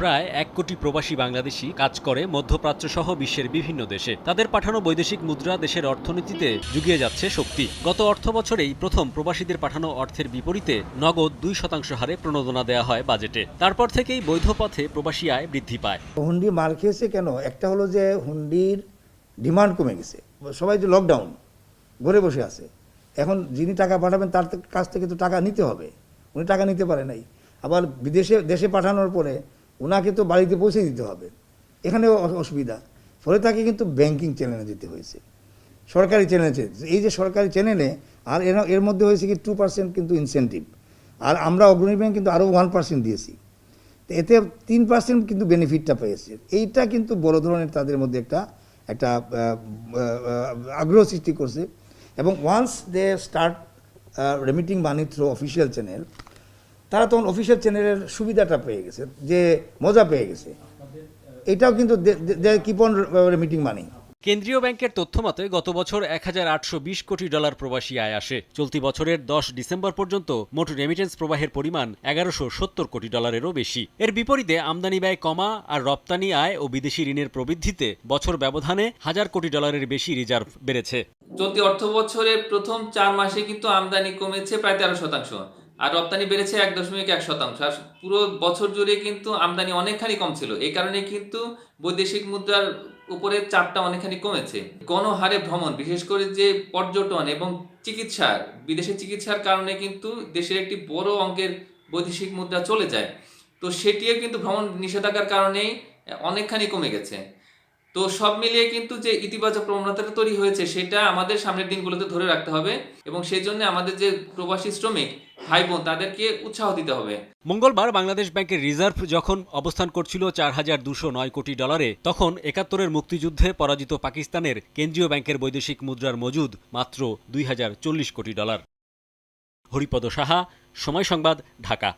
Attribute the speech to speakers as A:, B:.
A: প্রায় 1 কোটি প্রবাসী বাংলাদেশি কাজ করে মধ্যপ্রাচ্য সহ বিশ্বের বিভিন্ন দেশে। তাদের পাঠানো বৈদেশিক মুদ্রা দেশের অর্থনীতিতে জুগিয়ে যাচ্ছে শক্তি। গত অর্থবছরেই প্রথম প্রবাসীদের পাঠানো অর্থের বিপরীতে নগদ 2% হারে প্রণোদনা দেওয়া হয় বাজেটে। তারপর থেকেই বৈধ পথে প্রবাসী আয় বৃদ্ধি পায়।
B: হুন্ডি মার খেয়েছে কেন? একটা হলো যে হুন্ডির ডিমান্ড কমে গেছে, সবাই যে লকডাউন ঘরে বসে আছে, এখন যিনি টাকা পাঠাবেন তার কাছ থেকে তো টাকা নিতে হবে, উনি টাকা নিতে পারে নাই। আবার দেশে পাঠানোর পরে ওনাকে তো বাড়িতে পৌঁছে দিতে হবে, এখানেও অসুবিধা। ফলে তাকে কিন্তু ব্যাংকিং চ্যানেলে যেতে হয়েছে, সরকারি চ্যানেলে। এই যে সরকারি চ্যানেলে আর এর মধ্যে হয়েছে কি 2% কিন্তু ইনসেন্টিভ, আর আমরা অগ্রণী ব্যাংক কিন্তু আরও 1% দিয়েছি, তো এতে 3% কিন্তু বেনিফিটটা পেয়েছে। এইটা কিন্তু বড় ধরনের তাদের মধ্যে একটা আগ্রহ সৃষ্টি করছে। এবং once they start remitting money through official channel, তারা তখন অফিসিয়াল চ্যানেলের সুবিধাটা পেয়ে গেছে, যে মজা পেয়ে গেছে। এটাও কিন্তু দে কিপ অন রেমিটিং মানি।
A: কেন্দ্রীয় ব্যাংকের তথ্য মতে গত বছর 1820 কোটি ডলার প্রবাসী আয় আসে। চলতি বছরের 10 ডিসেম্বর পর্যন্ত মোট রেমিটেন্স প্রবাহের পরিমাণ 1170 কোটি ডলারেরও বেশি। এর বিপরীতে আমদানি ব্যয় কমা আর রপ্তানি আয় ও বিদেশি ঋণের প্রবৃদ্ধিতে বছর ব্যবধানে 1000 কোটি ডলারের বেশি রিজার্ভ বেড়েছে।
C: চলতি অর্থ বছরের প্রথম 4 মাসে কিন্তু আমদানি কমেছে প্রায় 13%, আর রপ্তানি বেড়েছে 1.1%। আর পুরো বছর জুড়ে কিন্তু আমদানি অনেকখানি কম ছিল। এই কারণে কিন্তু বৈদেশিক মুদ্রার উপরে চাপটা অনেকখানি কমেছে। গণহারে ভ্রমণ, বিশেষ করে যে পর্যটন এবং চিকিৎসার, বিদেশে চিকিৎসার কারণে কিন্তু দেশের একটি বড় অঙ্কের বৈদেশিক মুদ্রা চলে যায়। তো সেটিও কিন্তু ভ্রমণ নিষেধাজ্ঞার কারণেই অনেকখানি কমে গেছে। তো সব মিলিয়ে কিন্তু যে ইতিবাচক প্রবণতাটা তৈরি হয়েছে সেটা আমাদের সামনের দিনগুলোতে ধরে রাখতে হবে, এবং সেই জন্য আমাদের যে প্রবাসী শ্রমিক ভাই বোন তাদেরকে উৎসাহ দিতে হবে।
A: মঙ্গলবার বাংলাদেশ ব্যাংকের রিজার্ভ যখন অবস্থান করছিল 4209 কোটি ডলারে, তখন 71-এর মুক্তিযুদ্ধে পরাজিত পাকিস্তানের কেন্দ্রীয় ব্যাংকের বৈদেশিক মুদ্রার মজুদ মাত্র 2040 কোটি ডলার। হরিপদ সাহা, সময় সংবাদ, ঢাকা।